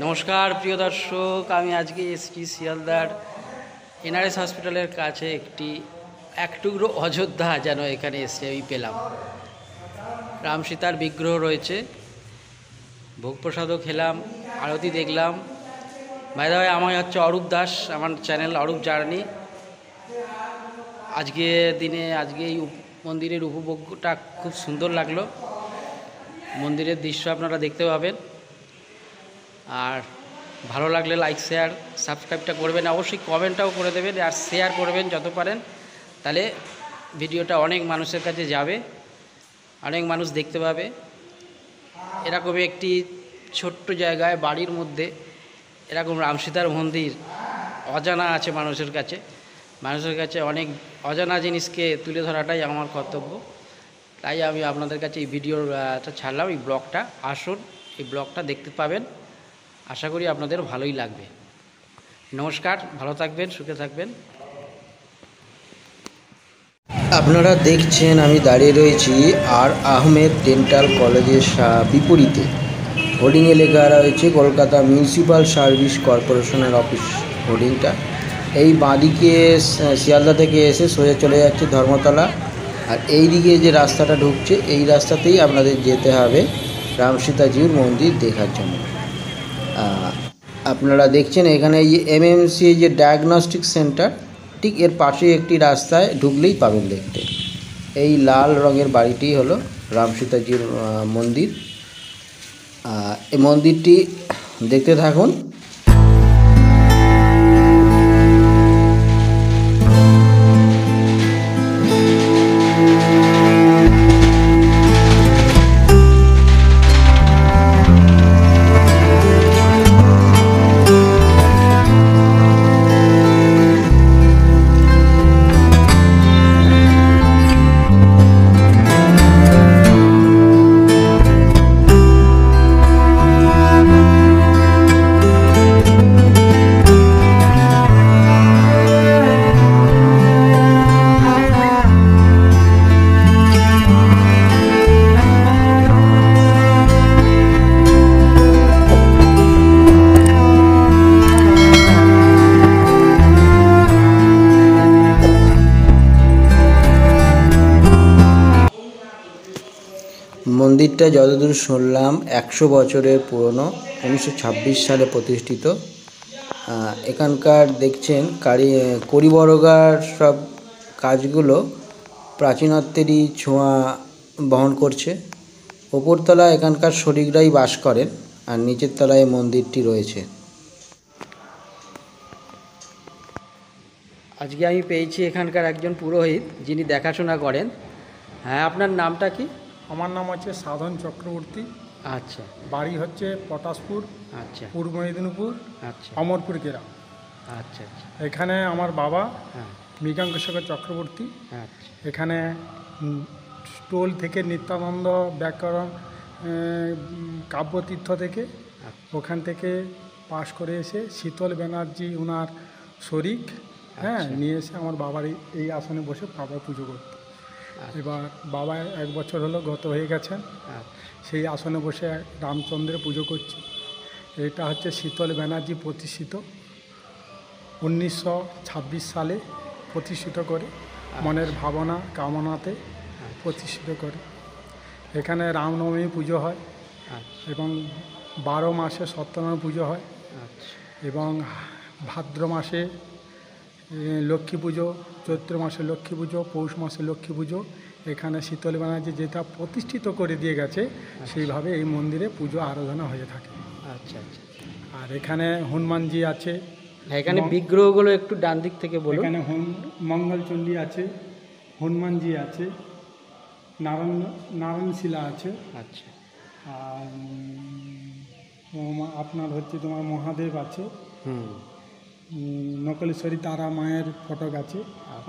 নমস্কার প্রিয় দর্শক, আমি আজকে এসেছি শিয়ালদার এনআরএস হসপিটালের কাছে এক টুকরো অযোধ্যা যেন এখানে এসে আমি পেলাম। রাম সীতার বিগ্রহ রয়েছে, ভোগ প্রসাদও খেলাম, আরতি দেখলাম। ভাই দাদা, আমার হচ্ছে অরূপ দাস, আমার চ্যানেল অরূপ জার্নি। আজকে এই মন্দিরের উপভোগটা খুব সুন্দর লাগলো। মন্দিরের দৃশ্য আপনারা দেখতে পাবেন। আর ভালো লাগলে লাইক শেয়ার সাবস্ক্রাইবটা করবেন, অবশ্যই কমেন্টটাও করে দেবেন আর শেয়ার করবেন যত পারেন, তাহলে ভিডিওটা অনেক মানুষের কাছে যাবে, অনেক মানুষ দেখতে পাবে। এরকমই একটি ছোট্ট জায়গায় বাড়ির মধ্যে এরকম রাম সীতার মন্দির অজানা আছে মানুষের কাছে অনেক অজানা জিনিসকে তুলে ধরাটাই আমার কর্তব্য। তাই আমি আপনাদের কাছে এই ভিডিওটা ছাড়লাম, এই ব্লগটা। আসুন, এই ব্লগটা দেখতে পাবেন, আশা করি আপনাদের ভালোই লাগবে। নমস্কার, ভালো থাকবেন, সুখে থাকবেন। আপনারা দেখছেন আমি দাঁড়িয়ে রয়েছি আর আহমেদ ডেন্টাল কলেজের বিপরীতে। হোর্ডিংয়ে লেখা রয়েছে কলকাতা মিউনিসিপ্যাল সার্ভিস কর্পোরেশনের অফিস হোর্ডিংটা। এই বাঁদিকে শিয়ালদা থেকে এসে সোজা চলে যাচ্ছে ধর্মতলা, আর এই দিকে যে রাস্তাটা ঢুকছে এই রাস্তাতেই আপনাদের যেতে হবে রাম সীতাজির মন্দির দেখার জন্য। আপনারা দেখছেন এখানে এই এমএমসি যে ডায়াগনস্টিক সেন্টার, ঠিক এর পাশে একটি রাস্তায় ঢুকলেই পাবেন দেখতে। এই লাল রঙের বাড়িটি হলো রাম সীতাজির মন্দির। এই মন্দিরটি দেখতে থাকুন। মন্দিরটা যতদূর শুনলাম 100 বছরের পুরনো, 1926 সালে প্রতিষ্ঠিত। এখানকার দেখছেন কারিবরগার সব কাজগুলো প্রাচীনত্বেরই ছোঁয়া বহন করছে। ওপরতলায় এখানকার শরিকরাই বাস করেন, আর নিচের তলায় মন্দিরটি রয়েছে। আজকে আমি পেয়েছি এখানকার একজন পুরোহিত, যিনি দেখাশোনা করেন। হ্যাঁ, আপনার নামটা কি? আমার নাম হচ্ছে সাধন চক্রবর্তী। আচ্ছা, বাড়ি হচ্ছে পটাশপুর, আচ্ছা, পূর্ব মেদিনীপুর, আচ্ছা, অমরপুর গ্রাম। আচ্ছা, আচ্ছা, এখানে আমার বাবা হ্যাঁ, মৃগাঙ্কেশ্বর চক্রবর্তী। আচ্ছা, এখানে স্টোল থেকে নিত্যানন্দ ব্যাকরণ কাব্যতীর্থ থেকে ওখান থেকে পাশ করে এসে শীতল ব্যানার্জি ওনার শরিক, হ্যাঁ, নিয়ে এসে আমার বাবার এই আসনে বসে বাবা পুজো করত। এবার বাবা 1 বছর হলো গত হয়ে গেছেন, সেই আসনে বসে রামচন্দ্রের পুজো করছি। এটা হচ্ছে শীতল ব্যানার্জি প্রতিষ্ঠিত 1926 সালে প্রতিষ্ঠিত করে, মনের ভাবনা কামনাতে প্রতিষ্ঠিত করে। এখানে রামনবমী পুজো হয় এবং 12 মাসে সত্যনারায়ণ পুজো হয় এবং ভাদ্র মাসে লক্ষ্মী পুজো, চৈত্র মাসে লক্ষ্মী পুজো, পৌষ মাসে লক্ষ্মী পুজো। এখানে শীতল ব্যানার্জি যেটা প্রতিষ্ঠিত করে দিয়ে গেছে সেইভাবে এই মন্দিরে পুজো আরাধনা হয়ে থাকে। আচ্ছা, আচ্ছা। আর এখানে হনুমানজি আছে। এখানে বিগ্রহগুলো একটু ডান দিক থেকে বলুন। এখানে মঙ্গলচণ্ডী আছে, হনুমানজি আছে, নারায়ণশিলা আছে। আচ্ছা, আর আপনার হচ্ছে তোমার মহাদেব আছে, নকলেশ্বরী তারা মায়ের ফটক আছে,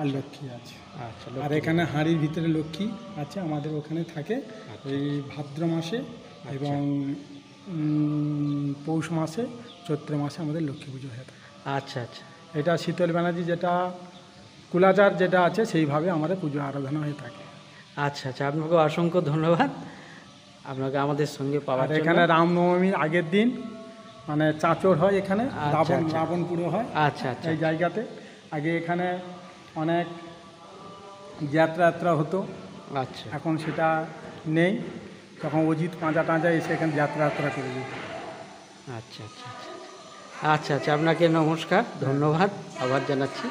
আর লক্ষ্মী আছে। আচ্ছা, আর এখানে হাঁড়ির ভিতরে লক্ষ্মী আছে, আমাদের ওখানে থাকে এই ভাদ্র মাসে এবং পৌষ মাসে, চৈত্র মাসে আমাদের লক্ষ্মী পুজো হয়ে থাকে। আচ্ছা, আচ্ছা। এটা শীতল ব্যানার্জি যেটা কুলাচার যেটা আছে সেইভাবে আমাদের পুজো আরাধনা হয়ে থাকে। আচ্ছা, আচ্ছা, আপনাকে অসংখ্য ধন্যবাদ আপনাকে আমাদের সঙ্গে পাওয়ার জন্য। এখানে রামনবমীর আগের দিন মানে চাঁচর হয় এখানে, আচ্ছা, রাবণ আচ্ছা। রাবণ পুরো হয় আচ্ছা আচ্ছা এই জায়গাতে। আগে এখানে অনেক যাত্রা হতো, আচ্ছা এখন সেটা নেই। তখন অজিত পাঁজা টাঁজা এসে এখানে যাত্রা করে যেত। আচ্ছা আচ্ছা আচ্ছা আচ্ছা আচ্ছা আপনাকে নমস্কার, ধন্যবাদ আবার জানাচ্ছি।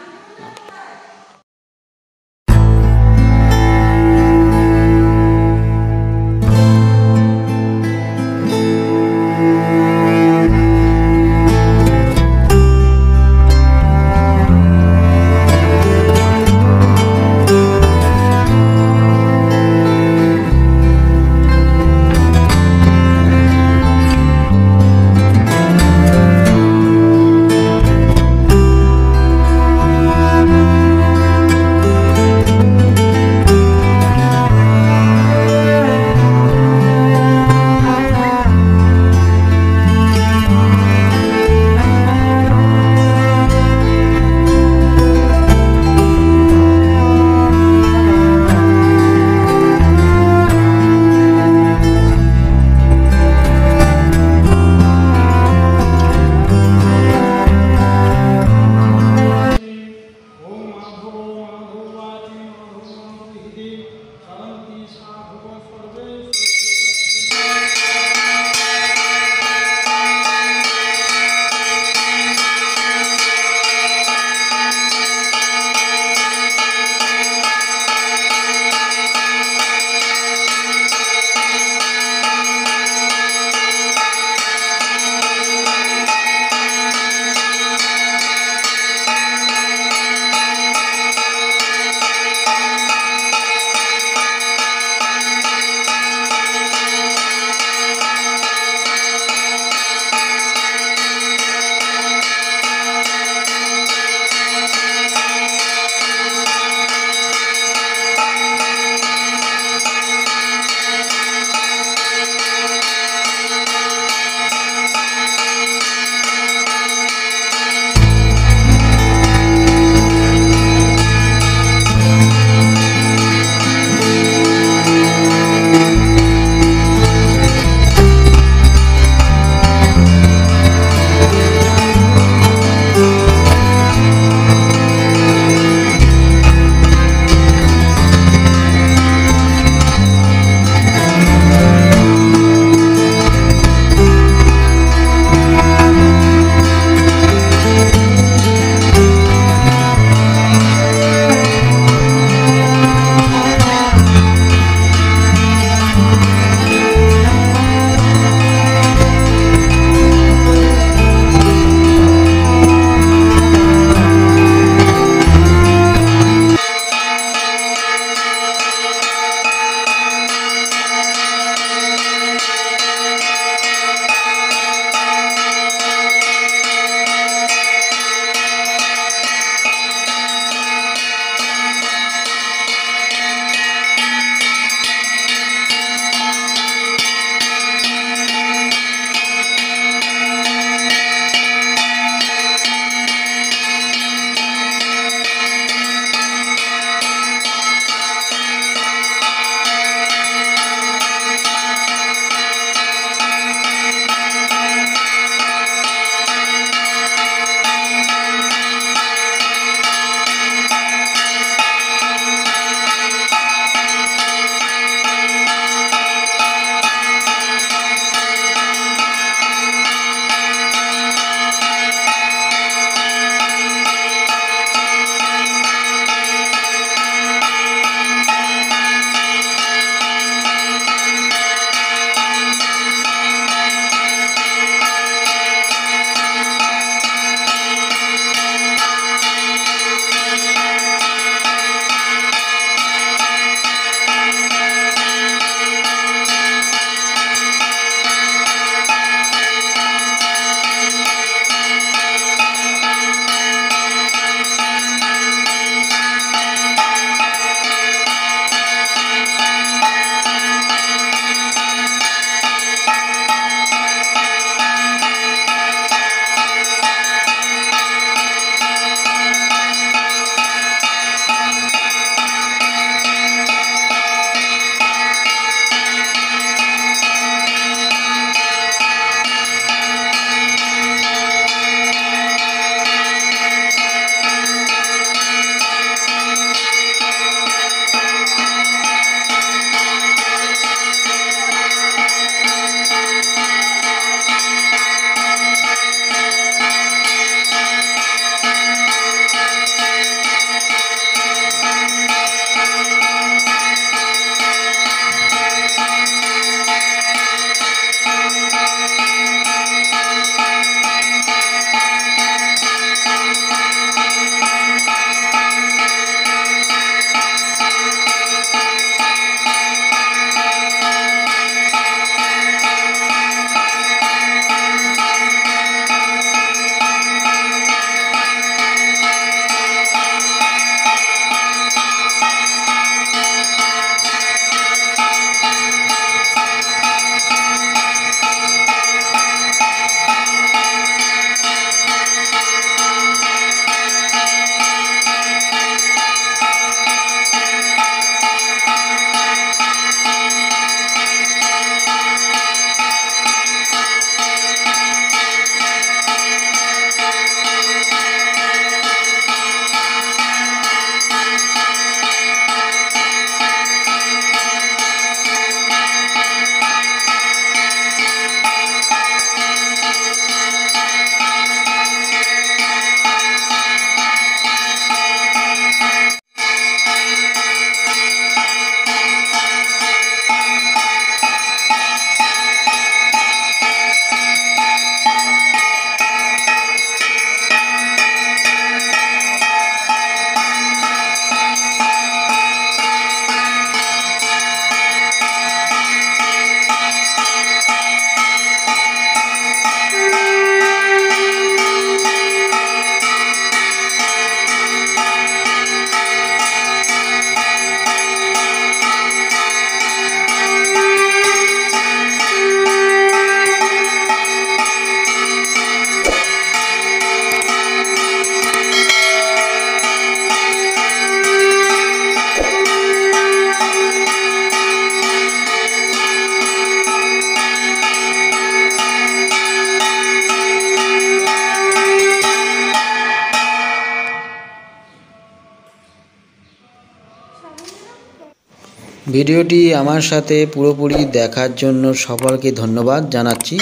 ভিডিওটি আমার সাথে পুরোপুরি দেখার জন্য সকলকে ধন্যবাদ জানাচ্ছি।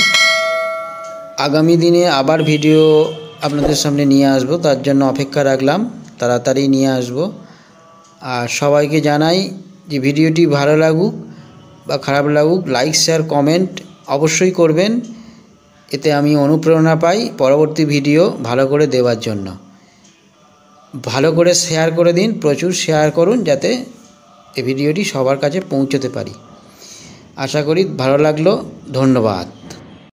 আগামী দিনে আবার ভিডিও আপনাদের সামনে নিয়ে আসব, তার জন্য অপেক্ষা রাখলাম, তাড়াতাড়ি নিয়ে আসব। আর সবাইকে জানাই যে ভিডিওটি ভালো লাগুক বা খারাপ লাগুক, লাইক শেয়ার কমেন্ট অবশ্যই করবেন, এতে আমি অনুপ্রেরণা পাই পরবর্তী ভিডিও ভালো করে দেওয়ার জন্য। ভালো করে শেয়ার করে দিন, প্রচুর শেয়ার করুন, যাতে এই ভিডিওটি সবার কাছে পৌঁছতে পারি। আশা করি ভালো লাগলো। ধন্যবাদ।